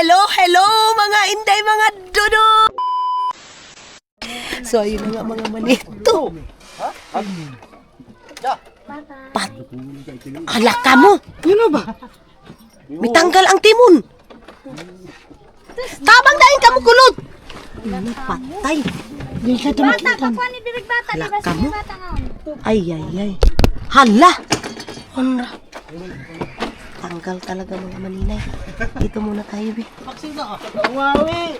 hello mga inday, mga dudo. So ayun na nga mga manito. Pat. Ala ka mo. Ano ba? Mitanggal ang timon. Tabang dahin ka mo kulot. Patay. Di ka tumakitan. Ala ka mo. Ay. Hala. Honra. Tanggal talaga mga maninay. Dito muna tayo, be. Vaksin ka. Umawi.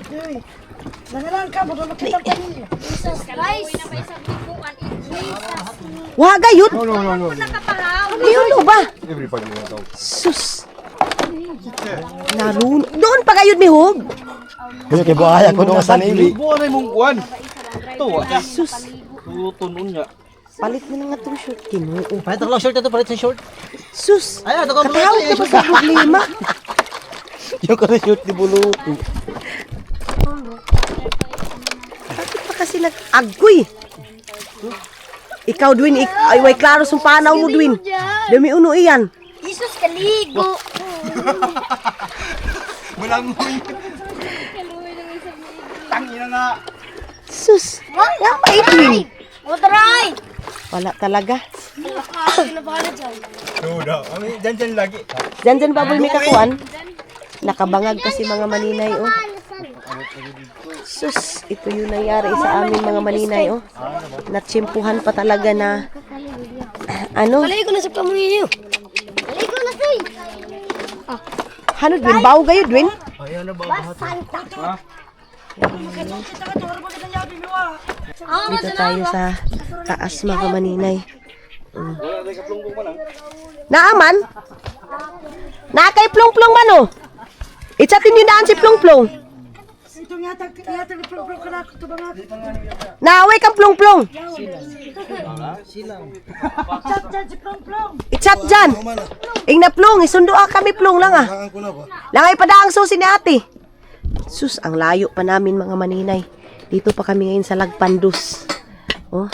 Nangalan ka mo makita pa niyo. Jesus Christ. Wa gayud. No. Ayun ba? Everybody will go. Sus. Narun. Doon pa gayud mi hog. Kasi kay buhaya ko doon sa nili. Buwan ay mong kuan. To. Sus. Tutunon niya. Palit mo na nga itong short. Kinuo. Palit lang short ito, palit sa short. Sus. Ay, ito ka mo. Katawag ka ba sa problema? Yung kasi shoot ni Buluko. Bakit pa kasi nag-agoy? Ikaw, Dwin. Ay, way klaro sung panaw mo, Dwin. Dami uno iyan. Jesus kaligo. Walang mo. Tangina nga. Sus. Yang pa Dwin. Motoray. Wala talaga. Duda. Kami dyan lagi. Dyan baboy may kakuan. Nakabangag kasi mga maninay, oh. Sus, ito yung nangyari sa amin mga maninay, oh. Natsimpuhan pa talaga na, ano? Kaligo na sa pamilya. Kaligo na say. Ano, Dwin? Bawo kayo, Dwin? Ayaw na ba? Dito tayo sa taas mga maninay. Naaman? Nakay plong-plong man, oh. Itsatin yung daan si plong-plong. Ito nga tag ni pro ka na to bang. Naaway kang plong-plong. Silang. Chat si plong. Itsat dyan. Ing na plong, isundo kami plong lang, ah. Langay pa daang susi ni ate. Sus, ang layo pa namin mga maninay. Dito pa kami ngayon sa Lagpandos. Oh,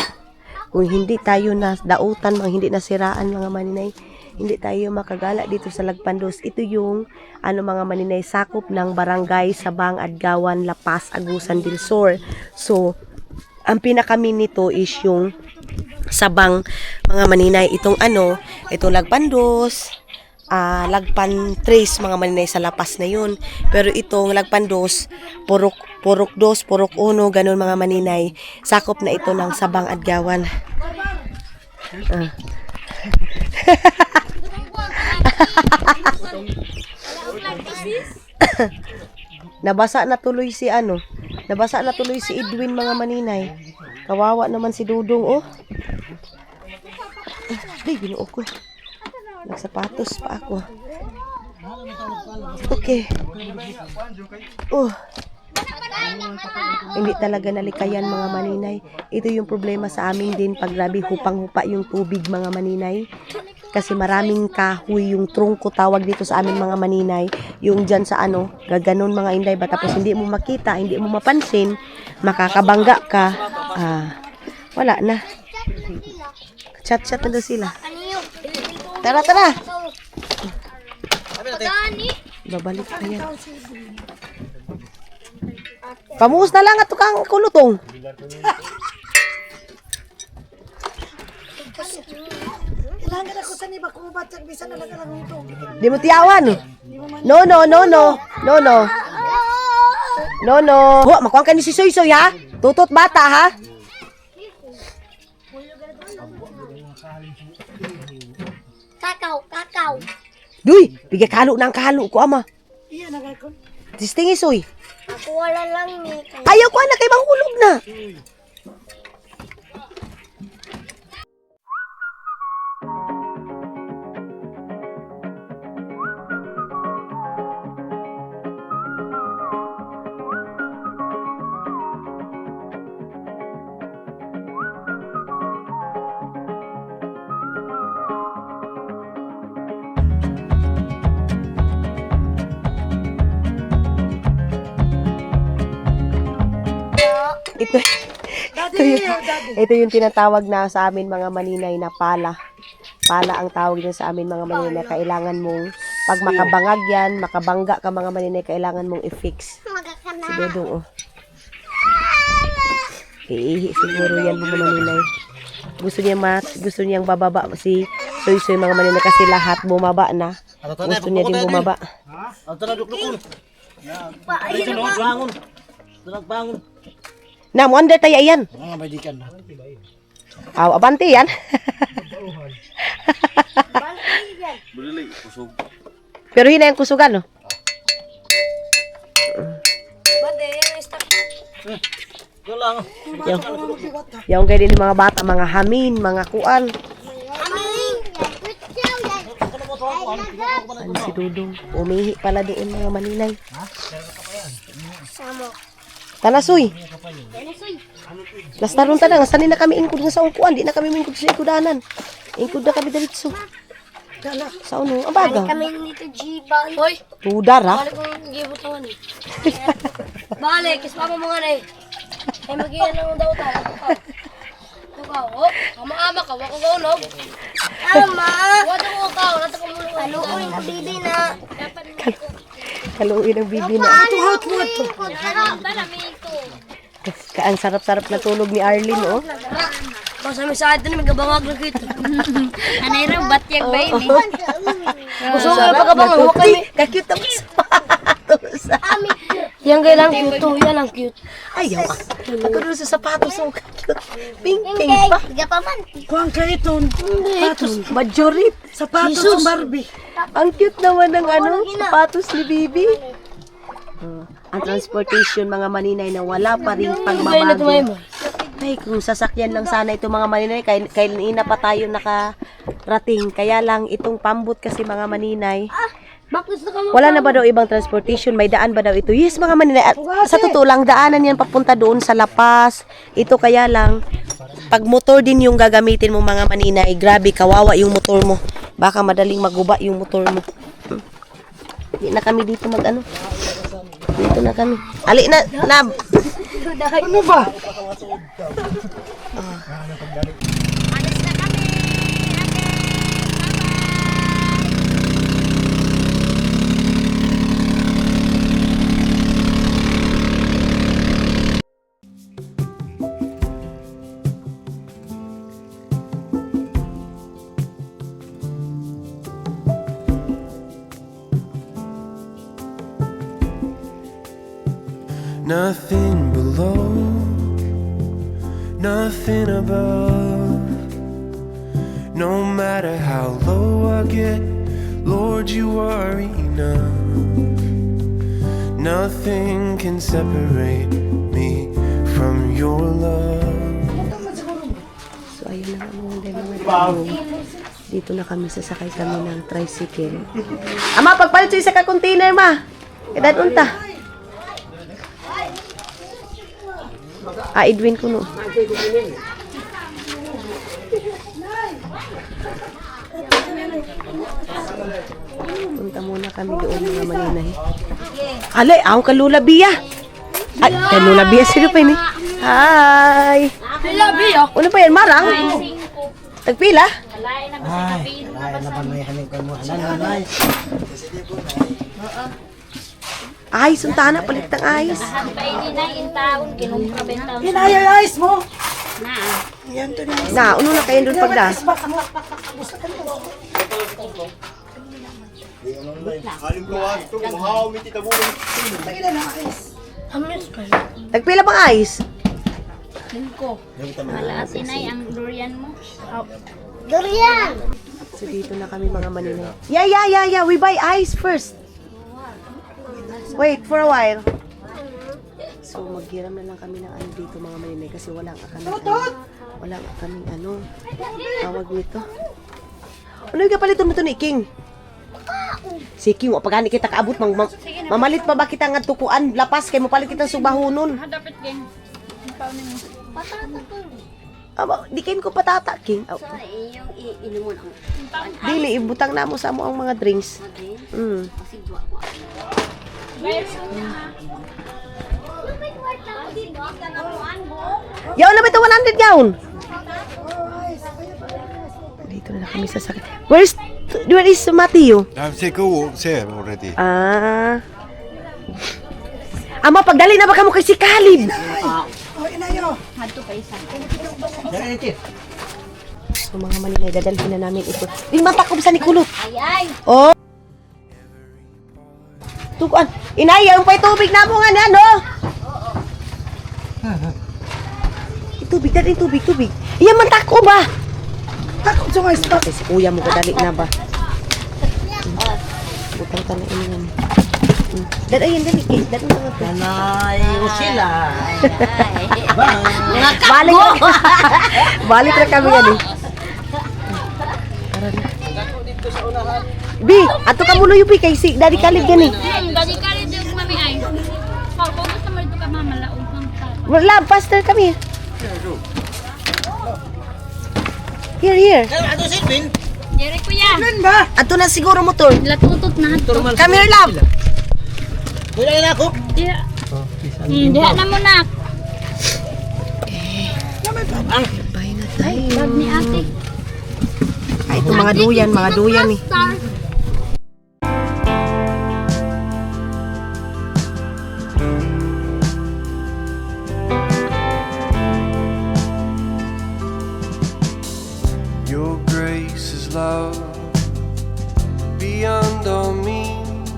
kung hindi tayo na dautan, mga hindi nasiraan mga maninay, hindi tayo makagala dito sa Lagpandos. Ito yung mga maninay, sakop ng barangay Sabang, Adgawan, La Paz, Agusan del Sur. So, ang pinakami nito is yung Sabang mga maninay. Itong itong Lagpandos, Lagpan 3 mga maninay sa lapas na yun. Pero itong Lagpan 2, Purok 2, Purok 1, ganun mga maninay. Sakop na ito ng Sabang Adgawan. Nabasa na tuloy si Edwin mga maninay. Kawawa naman si Dudong, oh. Ay, ginoo ko. Nagsapatos pa ako. Okay. Oh. Hindi talaga nalikayan mga maninay. Ito yung problema sa amin din pag grabe hupang-hupa yung tubig mga maninay. Kasi maraming kahoy yung trungko tawag dito sa amin mga maninay. Yung dyan sa gaganon mga inday ba. Tapos hindi mo makita, hindi mo mapansin, makakabangga ka. Wala na. Chat-chat na daw sila. Tara. Babalik ka yan. Pamuhos na lang at kang kulutong. Kailangan ako sa ni bakubat sa bisan na lang utong. Di mo tiyawan. No. Ho, makuha ka ni si Soy-Soy, ha? Tutot bata, ha? Kakaw. Duy, bigay kalo ng kalo ko, ama. Iya nagakon. Distingi, Soy. Ako wala lang ni. Ayaw ko, anak, kay mahulog na. Ito yung tinatawag na sa amin mga maninay na pala. Pala ang tawag din sa amin mga maninay. Kailangan mong Pag makabangag yan, makabangga ka mga maninay, kailangan mong i-fix. Si Dodong, oh. Iihi siguro yan mga maninay. Gusto niyang bababa si Soy mga maninay kasi lahat bumaba na. Gusto niya din bumaba. Ato na duklukon. Ito na bangon. Ito na bangon. Na, wonder tayo yan. Mga badikan na. Aw, abante yan. Pero yun na yung kusugan, no? Ito lang. Yung kayo din yung mga bata, mga hamin, mga kuan. Ano si Dudong? Umihi pala doon mga maninay. Tanasoy. Lastaron ta na, sanin na kami ingkod nga sa ungkuan, di na kami mingkod sa ikudanan. Ingkod na kami diretso. Sa uno, abaga. Kami nito Jiban. Hoy, Tudar ha? balik kong gibutawan eh. Balik, kis papa mo nga na eh. Ay mag-iyan lang daw tayo. Ikaw, oh, ama-ama ka, wako ka unog. Ama! Wado ko ka, wala ko muna. Haluin ang bibi na. Kaluin ang bibi na. Tuhot mo ito. Ang sarap-sarap na tulog ni Arlene, oh. Kasama sa atin, may gabangag na kita. Anay raw, batyag ba yun eh? Gusto nga pagkabang, huwag kami. Kakute ang sapatos. Yan kaya lang cute to, yan lang cute. Ayaw. Ako doon sa sapatos, oh, kakute. Pink-pink pa. Kuang ka ito. Sapatos. Majorit. Sapatos ng Barbie. Ang cute naman ng sapatos ni Bibi. Ang transportation mga maninay na wala pa rin pagbabago. Ay, kung sasakyan lang sana ito mga maninay, kailina pa tayo nakarating. Kaya lang itong pambot kasi mga maninay. Wala na ba daw ibang transportation? May daan ba daw ito? Yes mga maninay. At sa totoo lang, daanan yan papunta doon sa Lapas. Ito kaya lang, pag motor din yung gagamitin mo mga maninay, grabe, kawawa yung motor mo. Baka madaling maguba yung motor mo. Hindi na kami dito mag-ano. Dito na kami. Ali na, Nab. Ano ba? Nothing below, nothing above. No matter how low I get, Lord, you are enough. Nothing can separate me from your love. So, ayun na mga dito na kami, sasakay kami ng tricycle. Ama, pagpalit sa isa ka container, ma. Edad unta. Edwin ko no. Punta muna kami doon mga maninay. Alay, ako kalula biya. Ay, kalula biya. Sino pa yun eh? Hi! Ano pa yan? Marang? Tagpila? Ay, naman may hanin ka mo. Nanay. Ay, suntana, palit ng ayos. Hinayay ice mo. Yan to na. Na, uno na kayo doon pagda. Alim ko ah, ito kumahaw, may titabulong. Tagpila pang ayos? Malasinay ang durian mo. Durian! So, dito na kami mga maninay. Yeah. We buy ice first. Wait for a while. So, maghiram na lang kami ng ano dito mga maninay kasi wala kami tawag nito. Ano yung kapaliton mo ito ni King? Si King, pagkani kita kaabot, mamalit pa ba kita nga tukuan, lapas, kay mapalit kitang subahunon. Dapat King. Patata to. Aba, di kain ko patata, King. Oh. Yung inumun ang Dili, ibutang na mo sa mo ang mga drinks. Yaw na ba ito 100 yawn? Dito na kami sasakit. Where's where is Matthew? I've taken there already. Ama, pagdali na ba kamo kay si Caleb? Oh, inayo. So mga Manila, dadalhin na namin ito. Di matakob sa Nikulot. Ay. Oh. Tukuan. Inay, yung pa'y tubig na mo nga niyan, no? Tubig, dali tubig. Iyan man tako ba? Takot sa mga spot. Si kuya mo, kadali na ba? Butang ka na iniyan. Dali, dali. Dali na nga. Nanay, usila. Balik na kami yan eh. Bi, ato ka muna yung kay si Daddy Caleb yan eh. Dali ka rin din mami ay. Kung gusto mo ito ka mamalaong kang tao. Wala, faster kami. Here. Ano Silvin? Jerry kuya. Ano ba? Ato na siguro motor. Latutot na ito. Come here, love. Wala na ako. Diha. Diha na mo na. Bye na tayo. Bag ni ate. Ay, ito mga duyan eh. Star. Your grace is love beyond all means.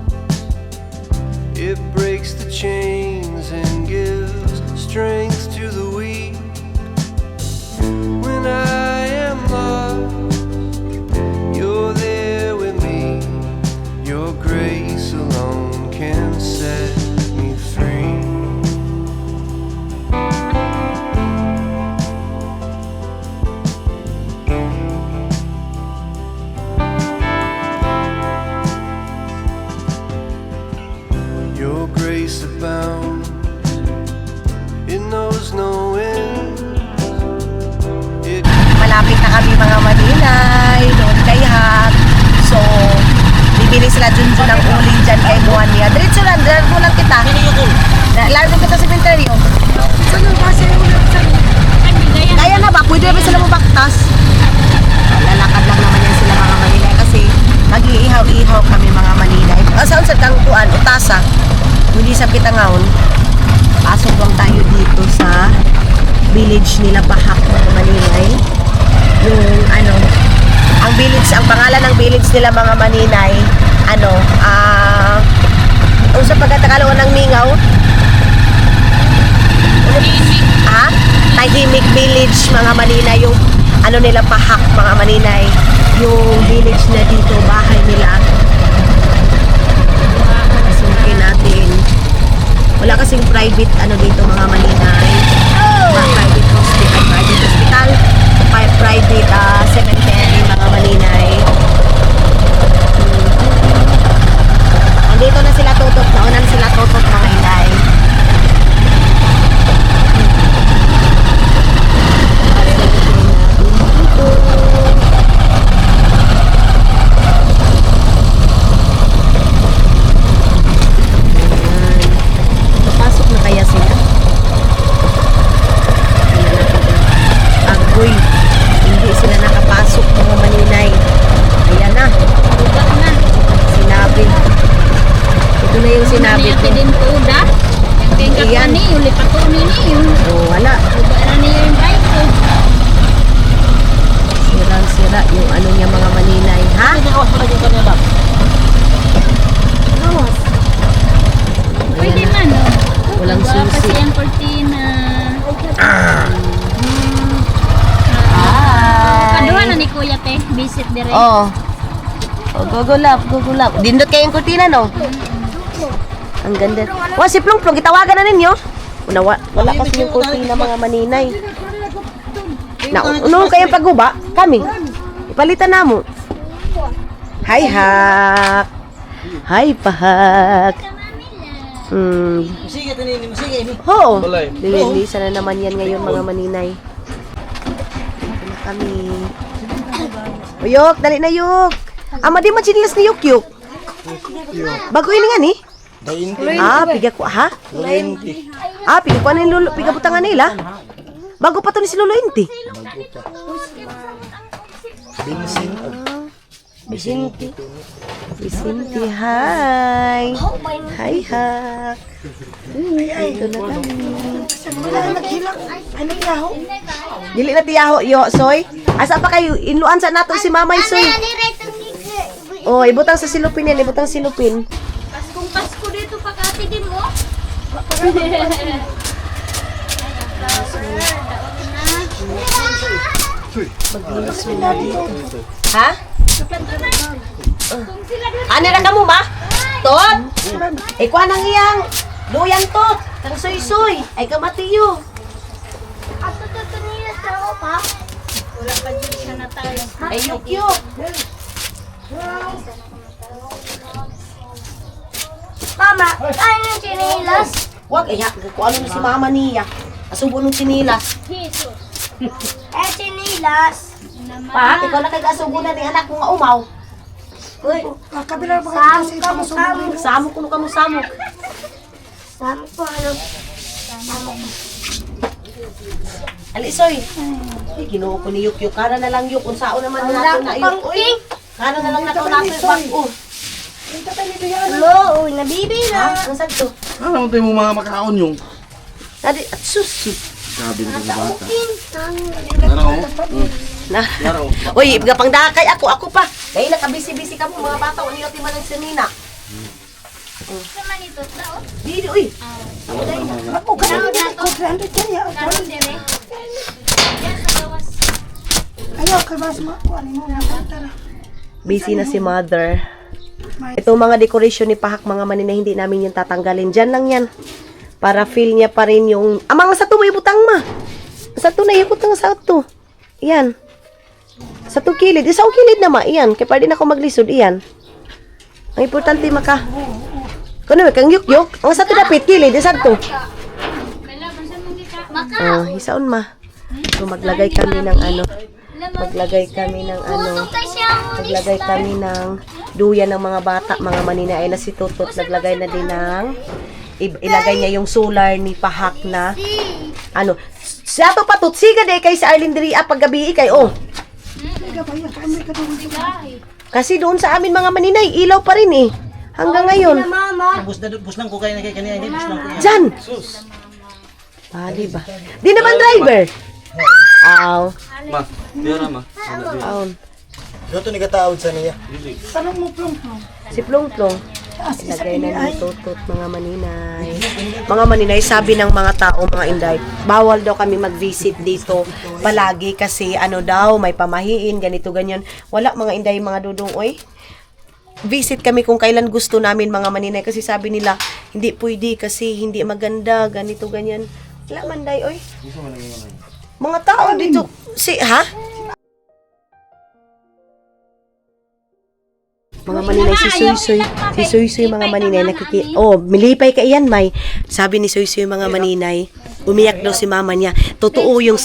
It breaks the chains and gives strength to the weak. When I am lost, you're there with me. Your grace alone can set me free. Your grace abounds, it knows no end. It Malapit na kami mga Maninay, doon kay Hak. So, bibili sila dun ng uling dyan kay Juania. Diretso lang kita. Largo kita sa cementerio. Kaya na ba? Pwede ba sila mabaktas? Lalakad lang naman yan sila mga Maninay kasi mag-iihaw-ihaw kami mga Maninay. Saan sa tangkuan, utasa. Hindi sa kita ngaon. Pasok lang tayo dito sa village nila Bahak mga Maninay. Yung ang village, ang pangalan ng village nila mga Maninay, sa pagkatagaloon ng Mingaw. Tahimik village mga Maninay, yung nila Bahak mga Maninay, yung village na dito, bahay nila. Pasukin natin. Wala kasing private dito mga Maninay. Private hospital, private cemetery mga Maninay. Andito na sila tutok, naunan sila tutok mga Inay. Papasok na kaya sila? Agoy, hindi sila nakapasok mga Maninay. Ayan na, Buka na. sinabi. Ito na yung sinabi Ate ko. din po da. Yang tingkat pa Iyan. ni. Uli pa to ni yun. Oh, wala. Buka na niya yung bike ko. Sirang-sira yung niya mga Maninay, ha? Pwede man o. Walang Buka pa susi. siyang cortina. Kaduha na ni Kuya te. Visit dire. Oh. Oh, go love. Dindot kayong kurtina, no? Ang ganda. Wa, si Plong, itawagan na ninyo. Wala kasi yung kurtina mga Maninay. Ano kayong paguba? Kami. Ipalitan na mo. Hi, Hak. Hi, Pahak. Sige, tanini, sige ini. Oo. Lilisa na naman yan ngayon mga Maninay. Dito na kami. O, Yok, dali na, Yok. Ama, di machinilas ni Yok, Yok. Bago yun nga ni? Piga ko, ha? Piga ko na yung lulo, piga butangan nila. Bago pa to ni si Lolo Inti. Vicente. Vicente, hi. Hi, Hak. Ito na kami. Wala na naghilang. Ano yung yaho? Dili na tiyaho, yo, Soy. Asa pa kayo? Inuan sa nato si Mamay, Soy. Oh, ibutang sa silupin yan. Ibutang silupin. Kung Pasko dito pagkati din mo. Ha? Ano na ka mo, ma? Tot? Ikaw nang iyang luyang tot. Kang soy-soy. Ay kamatiyo. Ato to nila sa ako pa. Wala pa dyan siya na tayo. Ay yuk-yuk. Mama, ano yung chinilas? Wag, ay kung ano na si mama niya. Asubo nung sinilas. Jesus. Chinilas. Pa, ikaw na kay kasubo na ni anak mo nga umaw. Uy, Kabila pa kayo kasi samok kuno kamo samok. Sama po, ano? Alisoy. Ay, ginoo ko ni yuk-yuk. Kana na lang yuk. Kung saan naman nato na yuk. Uy, kana na lang nato nato yung bago. Hello, uy, nabibi Ha? na. Ang sad to? Ano tayo mo mga makaon yung? Nadi, at sus. Sabi na sa bata. Ano? Na. Uy, gapang dakay ako pa. Kaya nakabisi-bisi ka mo mga bata. Ano yung timan ng sinina? Sama nito, tao. Didi, uy. Ako, ganun din ako. 300 kaya. Karon dire. Yan sa gawas. Ayaw, kay Bas mo. Ano mo nga, tara. Busy na si mother. Itong mga decoration ni Pahak, mga manina, hindi namin yung tatanggalin. Diyan lang yan. Para feel niya pa rin yung... Amang sa to, may butang ma. Sa to na, ibutang sa to. Iyan. Sa to kilid. Isa o kilid na ma. Iyan. Kaya pa rin ako maglisod. Iyan. Ang importante maka... Kano, kang yuk-yuk. Ang sa to dapit, kilid. Isa to. Kala, bansan mong gika. Maka. Oh, isaon ma. So, maglagay kami ng ano. Maglagay kami ng ano. Maglagay kami ng duyan ng mga bata, mga manina. Ay na si Tutot. Naglagay na din ng... Ilagay niya yung solar ni Pahak na... Ano. Sa to patut. Siga de kay sa Arlinderia paggabi kay oh. Kasi doon sa amin mga maninay, ilaw pa rin eh. Hanggang ngayon. Mama, Bus lang ko kayo na kanya. Hindi, bus lang ko yan. Diyan! Di ba? Di naman driver! Aw. Ma, diyan ma. Aw. Ito ni kataod sa niya. Tanong mo, Plong. Si Plong Plong. Ilagay na ni Tutot, mga maninay. Mga maninay, sabi ng mga tao, mga inday, bawal daw kami mag-visit dito palagi kasi ano daw, may pamahiin, ganito, ganyan. Wala mga inday, mga dudong, oy. Visit kami kung kailan gusto namin mga maninay kasi sabi nila, hindi pwede kasi hindi maganda, ganito, ganyan. Wala man day, oy. Mga tao dito, ha? Mga maninay, si Soy-Soy mga maninay, milipay ka iyan, May. Sabi ni Soy-Soy mga maninay, umiyak daw si mama niya. Totoo yung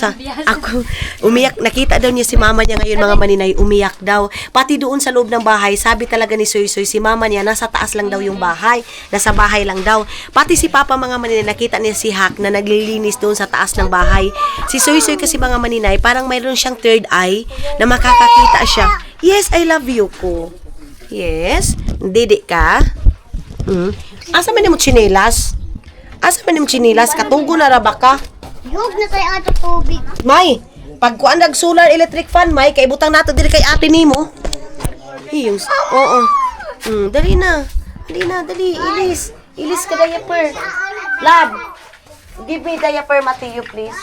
umiyak, nakita daw niya si mama niya ngayon mga maninay, umiyak daw. Pati doon sa loob ng bahay, sabi talaga ni Soy-Soy, si mama niya, nasa taas lang daw yung bahay, nasa bahay lang daw. Pati si Papa mga maninay, nakita niya si Hak na naglilinis doon sa taas ng bahay. Si Soy-Soy kasi mga maninay, parang mayroon siyang third eye na makakakita siya. Yes, I love you ko. Yes. Didi ka? Asa man mo chinelas? Asa man mo chinelas? Katunggo na raba ka? yug na tayo ato tubig. May, pag kuan nag solar electric fan, may, kay butang nato diri kay ate nimo. Hiyong, oo. Dali na. Dali. Ilis. Ilis ka diaper. Lab. Give me diaper, Mateo, please.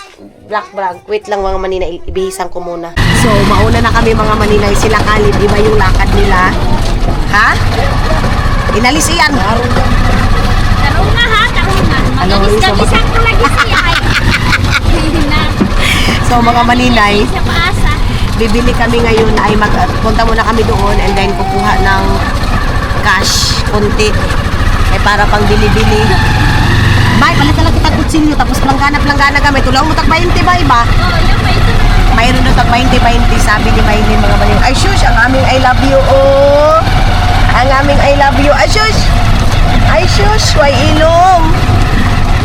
Black bag. Wait lang mga maninay, ibihisan ko muna. So, mauna na kami mga maninay. Sila Kalib, iba yung lakad nila. Ha? Inalis iyan. Tarong na ha, tarong na. Ano, Magalis-galisan ko lagi siya. Ay, So, mga maninay, siya paasa. bibili kami ngayon ay punta muna kami doon and then kukuha ng cash, konti. Eh, para pang bili-bili. May, palit na lang kita kutsilyo, tapos planggana kami. Tulaw mo tag-20 ba iba? Oh, yan pa ito. Mayroon doon tag-20, sabi ni Maylin mga maninay. Ay, shush, ang aming I love you, oh. Ang aming I love you. Ay, shush. Ay, shush, way ilong.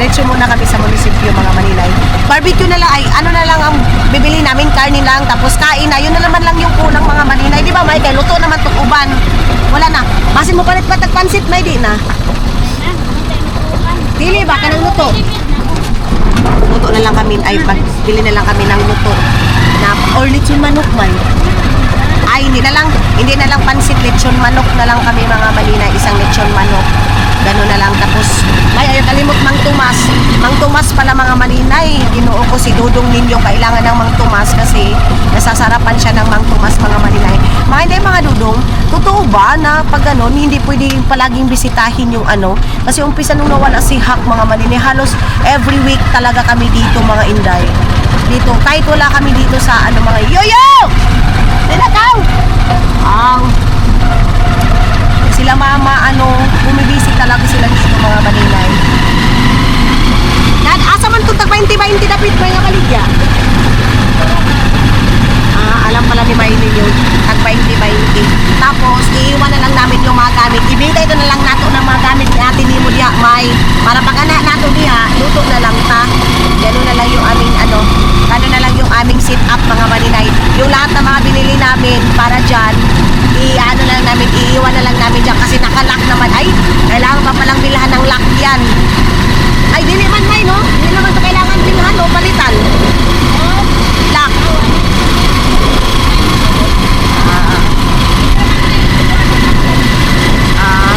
Diretso muna kami sa munisipyo mga Maninay. Barbecue na lang, ay ano na lang ang bibili namin, karne lang, tapos kain na. Yun na naman lang yung kulang mga Maninay. Di ba, May? Kaya luto naman itong uban. Wala na. Basin mo palit pa tagpansit, May, di na. Dili ba ka ng luto? Luto na lang kami, ay bili na lang kami ng luto. Na, or lechon manok, May. Ay, hindi na lang pansit, lechon manok na lang kami mga Maninay, isang lechon manok. Gano'n na lang. Tapos, may ayaw kalimot Mang Tomas. Mang Tomas pala mga Maninay. Ginoo ko si Dudong ninyo. Kailangan ng Mang Tomas kasi nasasarapan siya ng Mang Tomas mga Maninay. Mga hindi mga Dudong, totoo ba na pag gano'n, hindi pwede palaging bisitahin yung ano? Kasi umpisa nung nawala si Hak mga Maninay, halos every week talaga kami dito mga Inday. Dito, kahit wala kami dito sa ano mga yoyo! Tinakaw! Sila mama, bumibisit talaga sila dito mga Maninay. Asa man itong tag-20-20 dapit may nga Maligya? Alam pala ni Maylin yun, tag-20-20. Tapos, iiwan na lang namin yung mga gamit. Ibigay ito na lang nato ng mga gamit ni Ate Nimo diha, May. Para pag anak nato diha, luto na lang ta. Gano'n na lang yung aming gano'n na lang yung aming sit-up mga Maninay. Yung lahat ng mga binili namin para dyan, iiwan na lang namin dyan kasi nakalock naman. Ay, kailangan pa palang bilhan ng lock yan. Ay, di naman May, no? Di naman ito kailangan bilhan, no? Palitan. Lock.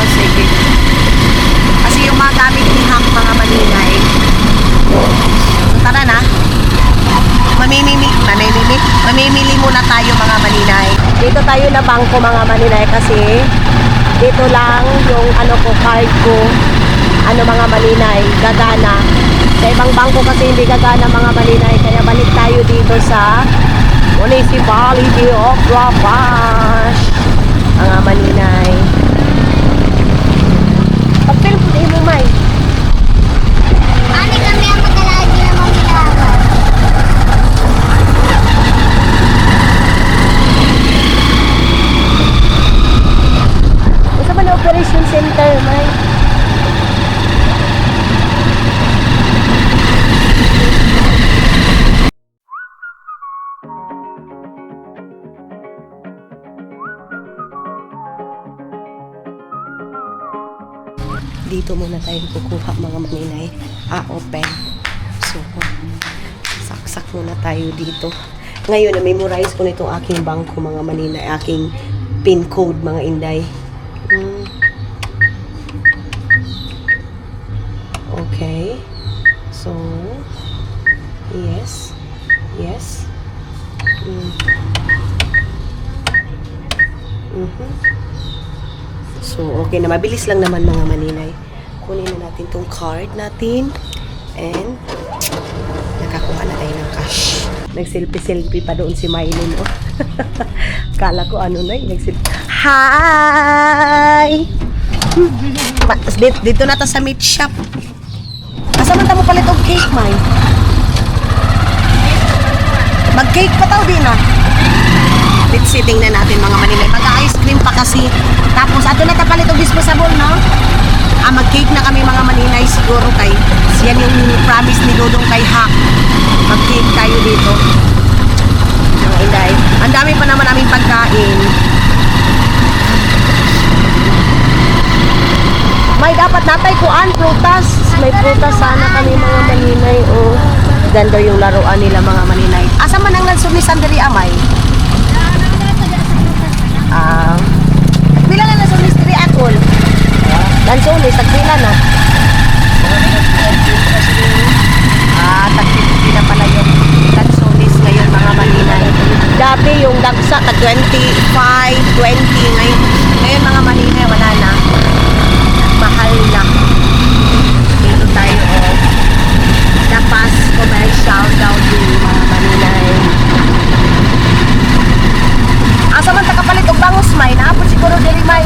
Sige. Kasi yung mga gamit ni Hak mga Maninay. So, tara na. Mamimili muna tayo mga Maninay. Dito tayo na bangko mga Maninay kasi dito lang yung card ko mga Maninay gagana. Sa ibang bangko kasi hindi gagana mga Maninay, kaya balik tayo dito sa Municipality of Wabash mga Maninay. Pagpil po din mo May. Ani kami ang magalagi na magkakawa. Isa ba na operation center, May? Dito muna tayo kukuha mga Maninay. Open. So, saksak muna tayo dito. Ngayon, na-memorize ko nitong aking bangko mga Maninay. Aking PIN code mga Inday. Okay. So, yes. Yes. So, okay na. Mabilis lang naman mga Maninay. Kunin na natin tong card natin. And, nakakuha na tayo ng cash. Nag-selfie-selfie pa doon si Maylin. Oh. Kala ko nag-selfie. Hi! Dito na ta sa meat shop. Asa man ta mo palit og cake, May? Mag-cake pa tao din Let's see, tingnan natin mga Maninay. Mag-ice cream pa kasi. Tapos, ato na kapalit og disposable, no? Mag-cake na kami mga Maninay siguro kay yan yung promise ni Dodong kay Hak. Mag-cake tayo dito. Mga Inday. Ang dami pa naman aming pagkain. May dapat natay kuan, prutas. May prutas sana kami mga Maninay. Oh. Ganda yung laruan nila mga Maninay. Asa man ang nagsumisan diri Amay? Pila na nagsumis diri Akol? Lansunis, tagpila na. Tagpila na pala yung lansunis ngayon mga Maninay. Dati yung dagsa, tag 25, 20 ngayon. Ngayon mga Maninay, wala na. Mahal na. Dito tayo Dapas commercial daw din mga Maninay. Asa man takapalit og bangus May, naapod siguro diri May.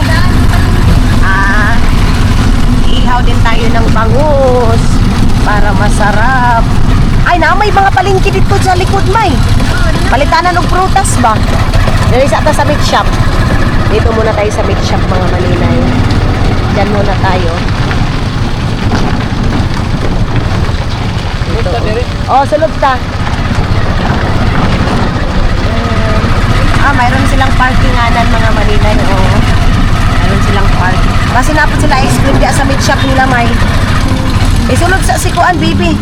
Ihaw din tayo ng bangus para masarap. Ay na, may mga palengke dito sa likod May. Palitanan og prutas ba? Dili sa ta sa meat shop. Dito muna tayo sa meat shop mga Maninay. Diyan muna tayo. Oh, sulod ta. Mayroon silang parkinganan mga maninay. Oo. Mayroon silang park. Kasi napot sila ice cream di sa meat shop nila, may. Sulod sa sikuan, baby.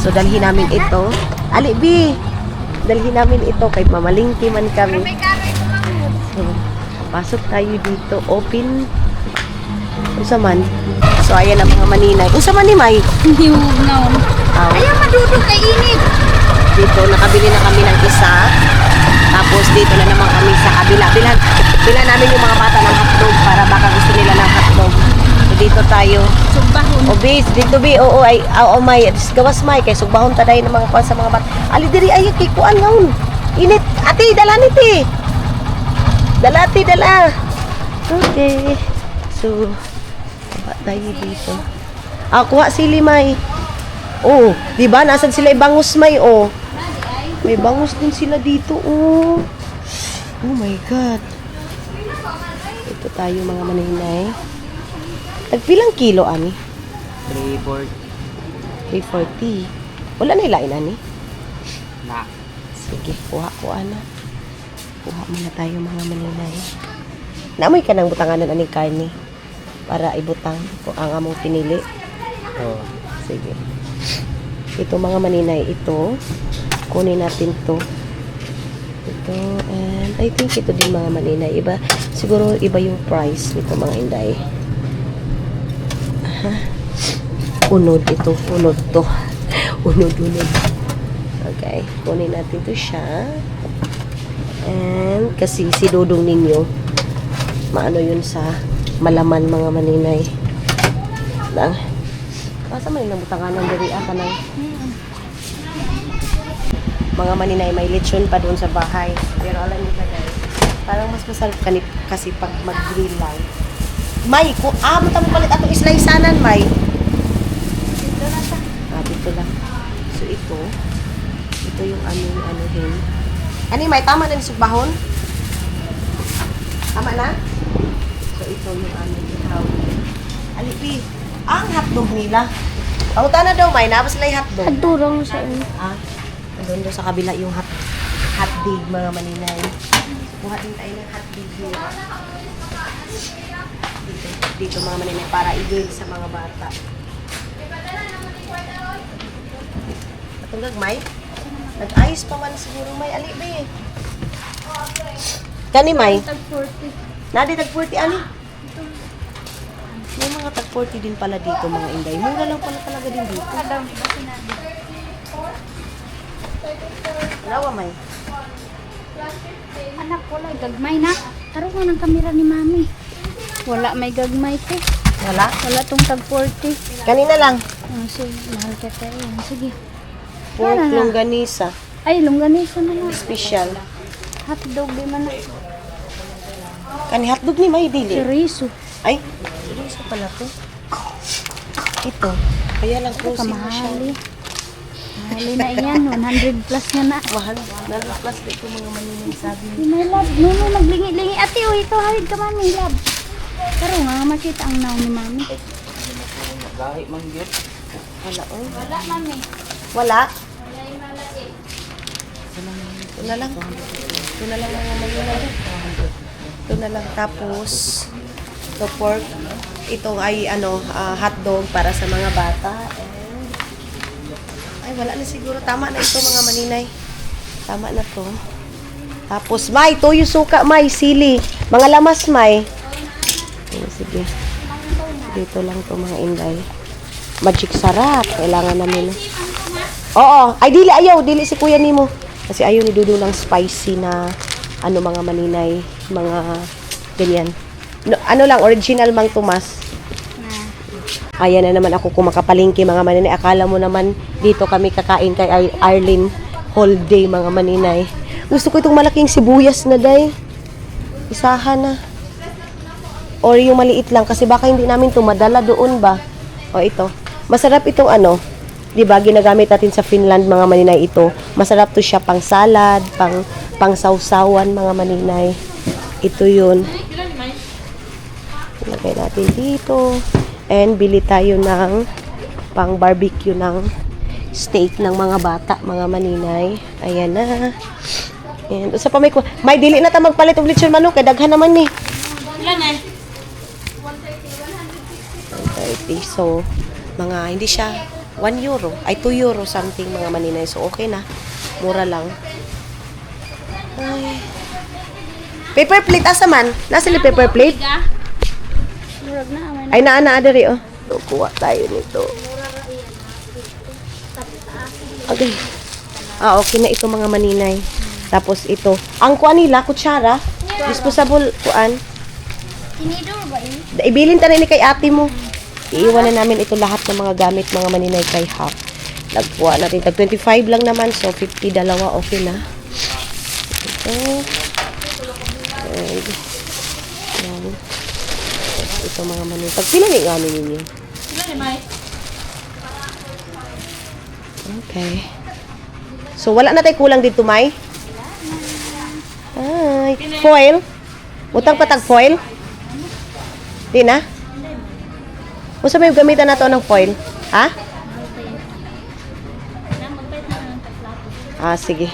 So, dalhin namin ito. Ali, B. Dalhin namin ito kay mamalingki man kami. So, pasok tayo dito. Open. Usa man. So, ayan ang mga maninay. Usa man ni May. Hindi mo na. Oh. Ayaw madudog kay init. Dito, nakabili na kami ng isa. Tapos, dito na naman kami sa kabila. Bilan namin yung mga bata ng hotdog para baka gusto nila ng hotdog. So, dito tayo. Sugbahon. O, bis, dito, bi. Oo, ay, may. Gawas, may. Kaya sugbahon ta ng mga kwan sa mga bata. Ali, diri, ay, kikuan ngayon. Init. Ate, dala niti. Dala, ate, dala. Okay. So, baba tayo dito. Kuha sili, may. Oh, di ba? Nasaan sila ibangus, may, oh. May bangus din sila dito, oh. Oh my God. Ito tayo, mga maninay. Tagpilang kilo, ani? 340. Wala na ilain, ani? Na. Sige, kuha na. Kuha muna tayo, mga maninay. Naamoy ka ng butanganan aning karne para ibutang kung ang among pinili. Oh. Sige. Ito, mga maninay, ito. Kunin natin to. Ito, and I think ito din, mga maninay. Iba, siguro iba yung price nito, mga inday. Unod ito. Unod to. Unod. Okay. Kunin natin to siya. And, kasi si Dudong ninyo, maano yun sa malaman, mga maninay. Lang. Basta man yung butanganan dari ka na. Mga maninay, may lechon pa doon sa bahay. Pero alam niyo ba, guys, parang mas masarap kasi pag mag-grill lang. May, kung mo palit atong islaisanan, may. Dito na siya. Dito lang. So, ito yung anuhin. May, tama na ni sugbahon? Tama na? So, ito yung ihaw. Alipi, ang hotdog nila. Pauta na daw, may. Nabas sila yung hotdog. Adurong sa inyo. Doon sa kabila yung hotdog, mga maninay. Kuha din tayo ng hotdog dito, mga maninay, para i-give sa mga bata. Matungag, May? Nag-ayos pa man siguro, May. Alibi. Kani, May? Tag 40. Nadi, tag 40, ani? May mga tag 40 din pala dito, mga inday. Mura lang pala talaga din dito. Wala, May. Anak, wala. Gagmay na. Taro nga ng kamera ni mami. Wala may gagmay te. Wala? Wala tong tag 40. Kanina lang. Sige, mahal ka tayo. Sige. Pork Wala na. longganisa. Ay, longganisa na lang. Special. Hotdog di man na. Kani hotdog ni May dili. Chorizo. Ay, seryoso pala to. Ito. Kaya lang closing na siya. Kamahali. Mahali na yan. 100 plus na na. Mahal. Plus dito, mga maninay sabi. Di may lab. Nuno, naglingi-lingi. Ate, oh, ito. Hawid ka mami, lab. Pero nga, makita ang naw ni mami. Gahi man gyud. Wala, oh. Wala, mami. Wala? Wala yung malaki. Ito na lang. Ito na lang, mga maninay. Ito na lang. Tapos, ito pork. Ito ay, hotdog para sa mga bata. And, ay, wala na siguro. Tama na ito, mga maninay. Tama na to. Tapos, May, toyo suka, May, sili. Mga lamas, May. Ay, sige. Dito lang to, mga inday. Magic sarap. Kailangan namin. Oo. Ay, dili, ayaw. Dili si kuya nimo. Kasi ayaw ni Dudu lang spicy na, mga maninay. Mga, ganyan. No, lang, original Mang Tomas. Ayan na naman ako kumakapalingki, mga maninay. Akala mo naman, dito kami kakain kay Arlene whole day, mga maninay. Gusto ko itong malaking sibuyas na, day. Isahan na. Or yung maliit lang, kasi baka hindi namin ito madala doon ba? O ito. Masarap itong di ba, ginagamit natin sa Finland, mga maninay, ito. Masarap to siya pang salad, pang sausawan, mga maninay. Ito yun. Lagay natin dito. And bili tayo ng pang barbecue ng steak ng mga bata, mga maninay. Ayan na. And usa pa may dili na ta magpalit og lechon manok kay daghan naman ni. Ilan eh? 130. So, mga hindi siya 1 euro, ay 2 euro something mga maninay. So, okay na. Mura lang. Ay. Paper plate, asa man? Nasa li paper plate? Murag na. May Ay, naa diri, oh. So, kuha tayo nito. Okay. Okay na ito mga maninay. Tapos ito. Ang kuha nila, kutsara. Disposable, kuan. tinidor ba yun? Ibilin ta na ni kay ate mo. Iiwan na namin ito lahat ng mga gamit mga maninay kay Hap. Nagpuha natin. Tag 25 lang naman. So, 50 dalawa. Okay na. Ito. And, yan. Ito mga maninay. Pag sila ni nga ninyo. Sila ni Mai. Okay. So, wala na tayo kulang dito, May? Ay. Foil? Utang patag foil? Di na? Usa may gamitan na to ng foil? Ha? Sige.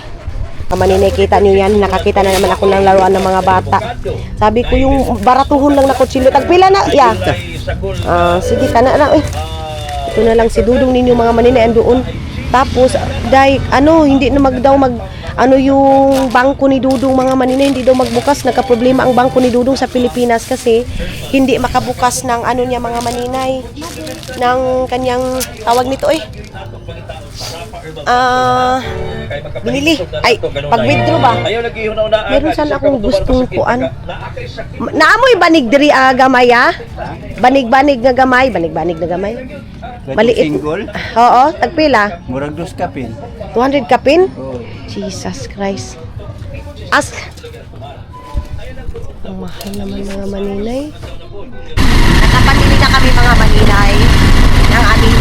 Maninay, kita niyo yan. Nakakita na naman ako ng laruan ng mga bata. Sabi ko yung baratuhon lang na kutsilo. Tagpila na, ya. Sige, kana na. Ito na lang si Dudong ninyo mga maninay andoon. Tapos, hindi na yung bangko ni Dudong mga maninay, hindi daw magbukas. Nagka-problema ang bangko ni Dudong sa Pilipinas kasi hindi makabukas ng niya mga maninay. Ng kanyang, tawag nito binili. Ay, pag-withdraw ba? Meron sana akong gustong kuan. Naamoy banig diri gamay Banig-banig nga gamay. Banig-banig na gamay. Maliit. Single? Oo, tagpila. Murag 2 kapin. 200 kapin? Oo. Jesus Christ. Ang mahal naman mga maninay. Nakapamili na kami mga maninay ng aming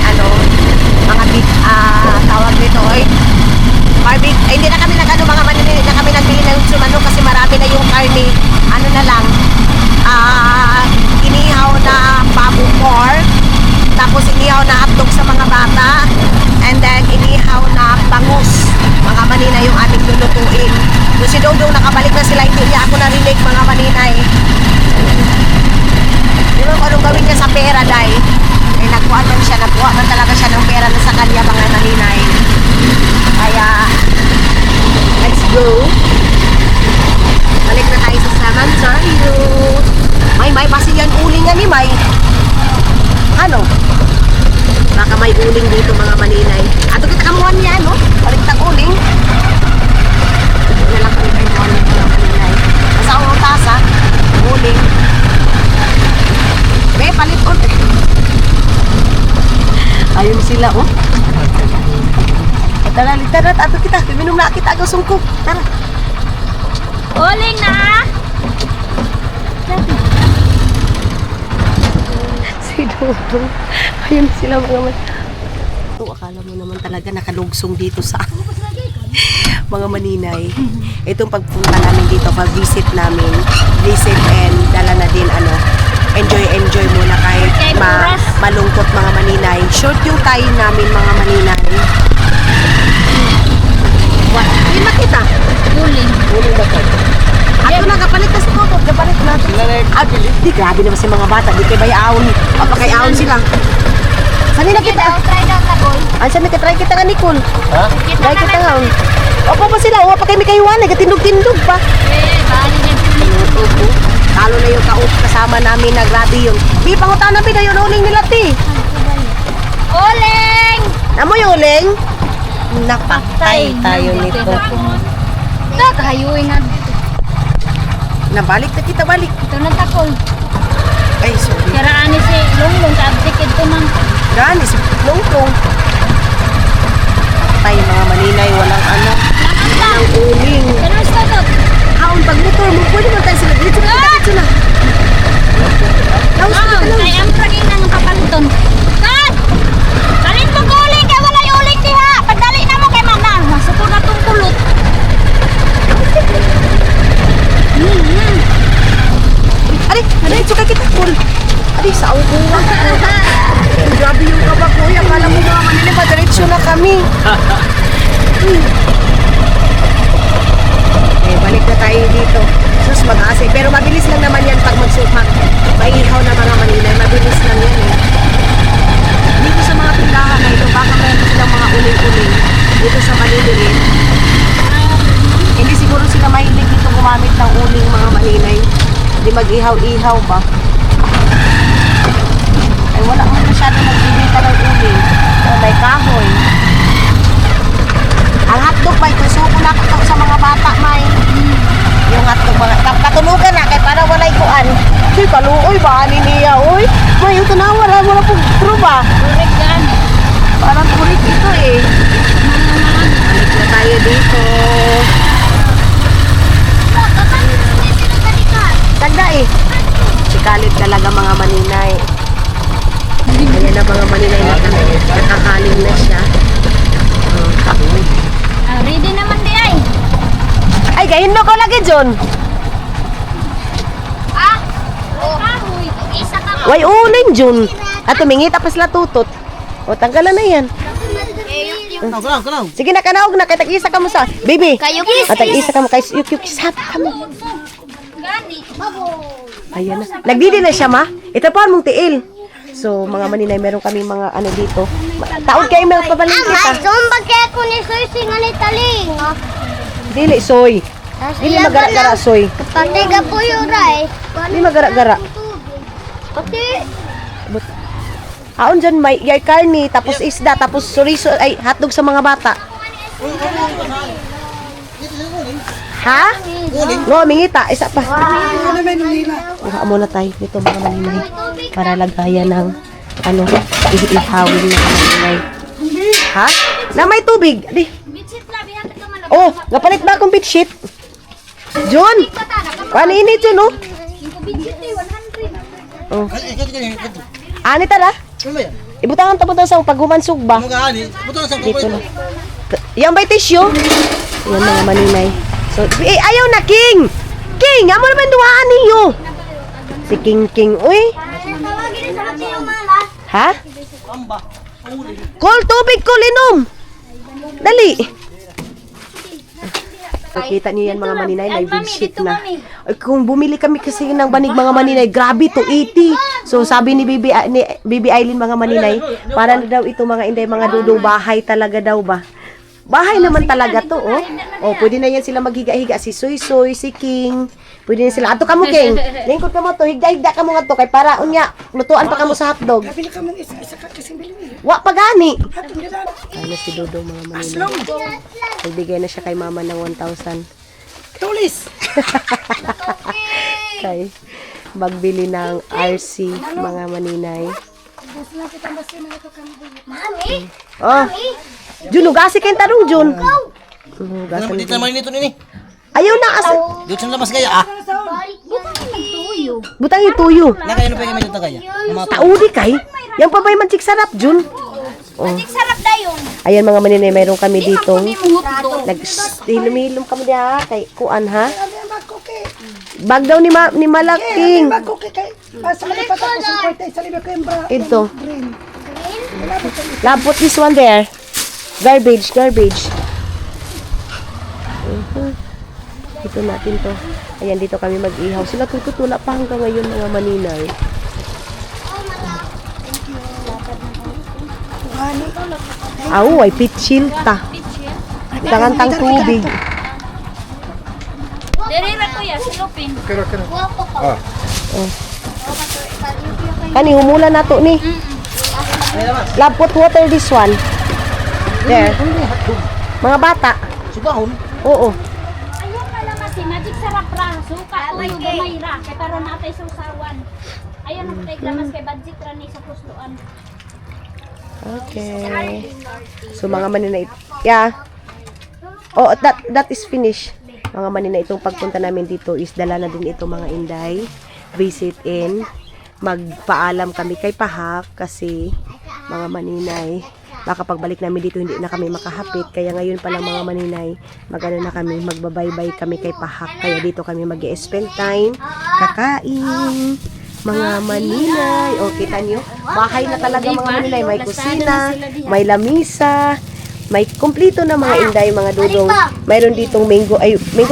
mga big tawag nito hindi na kami mga maninay, na kami nagbili ng sumano kasi marami na yung karne. Na lang inihaw na babu pork, tapos inihaw na hotdog sa mga bata, and then inihaw na bangus mga maninay yung ating lulutuin. Yung si Dodong nakabalik na sila, hindi niya ako narinig mga maninay. Di ba kung anong gawin niya sa pera, day? Nagkuha man talaga siya ng pera na sa kanya mga maninay. Kaya let's go. Balik na tayo sa Samantario. May basi yan uling nga ni May. Baka may uling dito mga maninay. Ato kita kamuhan niya, balik tag uling. Ito na lang kami kamuhan mga maninay. Nasa akong tasa, uling. Palit ulit. Ayun sila, Tara, ato kita. Minum na kita agaw sungkop. Tara. Uling na! Si Dodong. Ayun sila mga akala mo naman talaga nakalugsong dito sa mga maninay. Itong pagpunta namin dito, pag-visit namin. Visit and dala na din enjoy muna kahit malungkot mga maninay. Short yung time namin mga maninay. Hindi makita. Uling. Uling ba ito? Ato na, kapalit na si Toto. Kapalit natin. Di, grabe naman si mga bata. Di kayo bayaon. Papakayaon sila. Saan nila kita? Try daw tagol. Saan nila try kita nga, Nicole? Ha? Try kita nga. Opo pa sila. Opo pa kayo may kayuhan. Gatindog-tindog pa. Bali niya. Talo na yung kasama namin na grabe yun. Di, pangutaan namin na yung uling nila, ti. Uling! Amo yung uling? Napatay tayo nito. Kahayuin na dito. Nabalik na kita, balik. Ito na takol. Ay, sorry. Karaan ni si Lunglong sa abdik ito man. Gani, si Longkong. Patay mga maninay, walang walang uling. Pero sa to. Kaon, pag motor mo, pwede mo tayo sila. Dito na. Ma'am, ay ang prangin ng papaliton. Kat! Salin mo uling kaya wala yung uling diha. Pagdali na mo kay mana. Masuko na tong kulot. Aray, suka kita, Paul. Aray, sa upuan. Grabe yung kabak mo. Akala mo mga maninay, madiretso na ka. kami. Okay, balik na tayo dito. Sus, mag-asay. Pero mabilis lang naman yan pag magsupak. Maihaw na mga Maninay. Mabilis lang yan eh. Dito sa mga tindahan na ito, baka meron silang mga uling-uling. Dito sa maliliit. Hindi siguro sila mahilig dito gumamit ng uling mga Maninay. Hindi mag-ihaw-ihaw ba? Ay, wala mo masyado nagbibita ng uling. Oh, may kahoy. Ang hotdog ba, ito suko na ito sa mga bata, may. Yung hotdog, mga katunugan na, kaya para walay kuan. Uy, kaluoy ba, ani niya, uy. May, ito na, wala pong truba. Correct yan. Parang kurik ito eh. Balik na tayo dito. Tanda eh. Sikalit talaga mga Maninay. Ayan na mga Maninay na nakakalim na siya. Ready naman di ay. Ay, gahin mo ko lagi, John. Kahoy. Isa ka. Way uling, John. At tumingit, tapos latutot. O, tanggalan na yan. Kanaw. Sige na, kanaog na. Kaya tag-isa ka mo sa... Baby. Kayo At tag-isa ka mo. Kaya yuk-yuk, sap ka mo. Gani. Ayan na. Nagdidi na siya, ma. Ito po mong tiil. So, mga Maninay, meron kami mga ano dito. Taon kayo may pabalin kita. Zumbag kaya ko ni Susi nga ni Taling. Dili, soy. Dili magara-gara, soy. Patiga po yung ray. Dili magara-gara. Pati. Aon dyan, may yay karni, tapos isda, tapos suriso, ay, hotdog sa mga bata. Ha? No, mingita, isa pa. Kuha muna tayo nito mga Maninay. Para lagayan ng, ano, ihawin na Maninay. Ha? Na may tubig. Di. Oh, gapalit ba akong bedsheet? John! Paano init yun, oh? Oh. Ani tara? Ibutangan tapos sa paghumansog ba? Dito na. Yang bay tissue? Yan mga Maninay. So, ayaw na, King! King! Amo naman duhaan ninyo! Si King, uy! Ha? Cool tubig, cool inom! Dali! So, kita niyo yan mga Maninay, may bedsheet na. Ay, kung bumili kami kasi ng banig mga Maninay, grabe to 80. So sabi ni Bibi Aileen mga Maninay, para na daw ito mga inday mga dudong bahay talaga daw ba? Bahay naman talaga to, oh. Oh, pwede na yan sila maghiga-higa si Soy, si King. Pwede na sila. Ato ka mo, King. Lingkod ka mo to, higda-higda ka mo nga to kay para unya lutuan pa ka mo sa hotdog. Pili ka mong isa ka kasi bilhin. Wa pa gani. Hatong gila. Ano si Dudong mga Maninay. Nagbigay na siya kay mama ng 1,000. Tulis. Kay magbili ng RC mga Maninay. Mami. Oh. Jun, ugasi kayong tanong, Jun. Dito naman nito nini. Ayaw na asa. Dito sa labas kaya ah. Butang yung tuyo. Nakaino pa yung medyo tagaya. Taudi kay. Yan pa ba yung manchik sarap, Jun? Oh. Sarap dayon. Ayan mga Maninay, mayroon kami dito. Hilum-hilum kami diha kay kuan ha. Bag daw ni Malaking. Magkuki kay. Sa malipat ako sa kwarta. Sa liba ko yung bra. Ito. Lab, put this one there. Garbage. Ito natin to. Ayan, dito kami mag-ihaw. Sila tututula pa hanggang ngayon mga Maninay. Aw, ay pitchil ta. Tangantang tubig. Derira ko ya, silupin. Kani, humula na to ni. Lab, put water this one. There. Mga bata. Subahon. Oo. Ayun ka lang kasi, magic sarap ra. Suka, uyo, gamay ra. Kaya para natay sa usawan. Ayun, nakatay glamas kay budget ra ni sa pusluan. Okay. So mga Maninay, yeah. Oh, that is finished. Mga Maninay, itong pagpunta namin dito is dala na din ito mga Inday. Visit in. Magpaalam kami kay Pahak kasi mga Maninay, baka pagbalik namin dito hindi na kami makahapit. Kaya ngayon pa lang mga Maninay, magano na kami, magbabaybay kami kay Pahak. Kaya dito kami mag-spend time, kakain. Mga Maninay, o kita nyo, bahay na talaga mga Maninay. May kusina, may lamisa, May kumpleto na mga inday, mga dudong. Mayroon ditong mango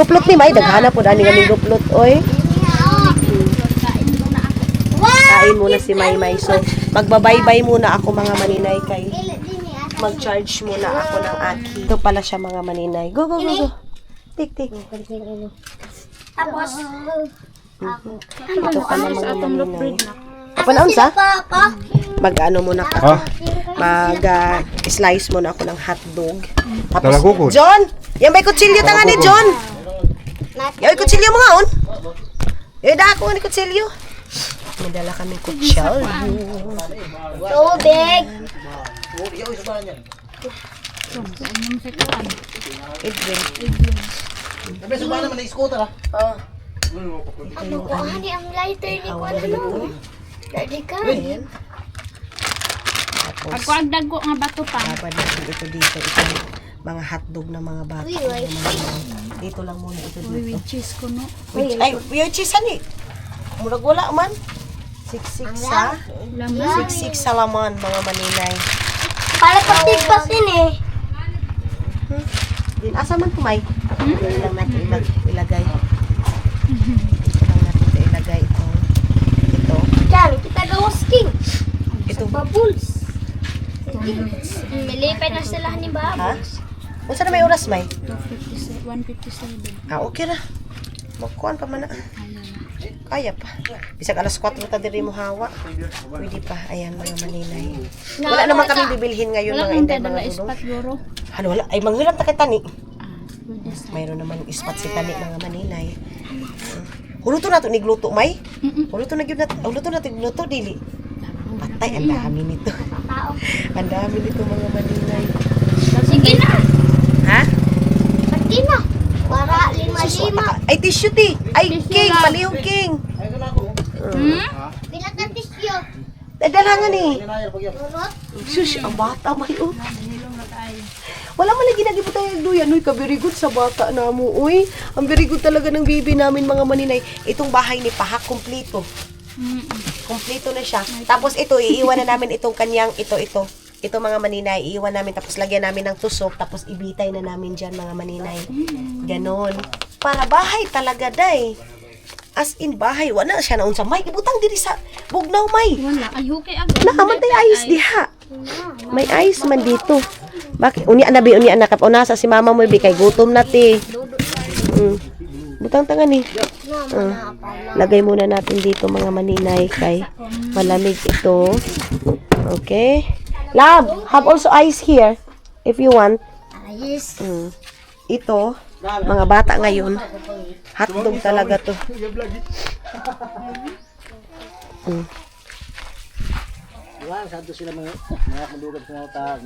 float ni May. Daghana po dani nga mango float, oy. Kain muna si May. So, magbabaybay muna ako mga maninay kay mag-charge muna ako ng aki. Ito pala siya mga maninay. Go. Tik. Tapos, Ito pala mga maninay. Panaon sa? Mag-ano muna ako. Mag-slice muna ako ng hotdog. Tapos, Talagukod. John! Yan ba'y kutsilyo tanga ni John? Yan ba'y kutsilyo mo nga on? Yan da ako ni kutsilyo. May dala kaming kutsilyo. tubig. Edwin. Sabi, subahan naman na scooter ha. Ano ko, hani ang lighter ni ko, ano? Daddy ka. Pagkuagdag ko nga bato pa. Dapat natin ito dito. Ito mga hotdog na mga bata. Dito lang muna ito dito. With cheese ko no. Ay, yung cheese ani. Murag wala man. Siksik sa laman mga maninay. Para patigpas din eh. Din asa man kumay? Dito lang natin ilagay. Dito lang natin ilagay ito. Ito. Diyan, kita gawas king. Ito. Bubbles. Milipay na sila ni Ha? Bubbles. Unsa na may oras may? 157. Okay na. Magkuhan pa man na. Kaya pa. Bisag alas 4 ta diri mo hawa. Pwede pa. Ayan mga maninay. Wala naman kami bibilhin ngayon Wala mga kang inday dala mga dudong. ispat guro. Ano wala? Ay manghiram ta kay tani. Pwede sa. Mayroon naman ispat si tani mga maninay. Huluto na to nigluto may. Huluto na gyud natin. Huluto na tigluto dili. Patay ang dami nito. Ang dami nito mga maninay. Sige na. Ha? Pati na. Para lima-lima. Ay tissue ti. Ay king, palihog king. Bilat na tisyo. Dadalangan ni. Urot. Sus, ang bata may oh. Wala man lagi nagibot tayo duyan. Uy, ka-very good sa bata na mo. Uy, ang very good talaga ng baby namin mga maninay. Itong bahay ni Pahak, kumpleto. Kumpleto na siya. Tapos ito, iiwan na namin itong kanyang, ito. Ito mga maninay, iiwan namin. Tapos lagyan namin ng tusok. Tapos ibitay na namin dyan mga maninay. Ganon. Para bahay talaga, day. As in bahay. Wala siya naun sa may. Ibutang diri sa bugnaw may. Wala. Ay, okay agad. Nakamantay ayos diha. May ayos man dito. Bakit? Unya na kap. Nasa si mama mo bi kay gutom na ti. Butang tanga ni. Lagay muna natin dito mga maninay kay malamig ito. Okay. Love, have also ice here if you want. Ayos. Ito, mga bata ngayon, hotdog talaga to.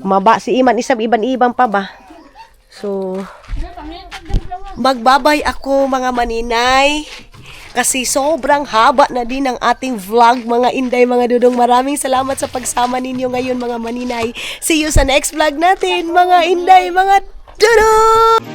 Maba si Iman, isang iban-iban pa ba? So, magbabay ako mga maninay. Kasi sobrang haba na din ang ating vlog mga inday, mga dudong. Maraming salamat sa pagsama ninyo ngayon mga maninay. See you sa next vlog natin mga inday, mga dudong!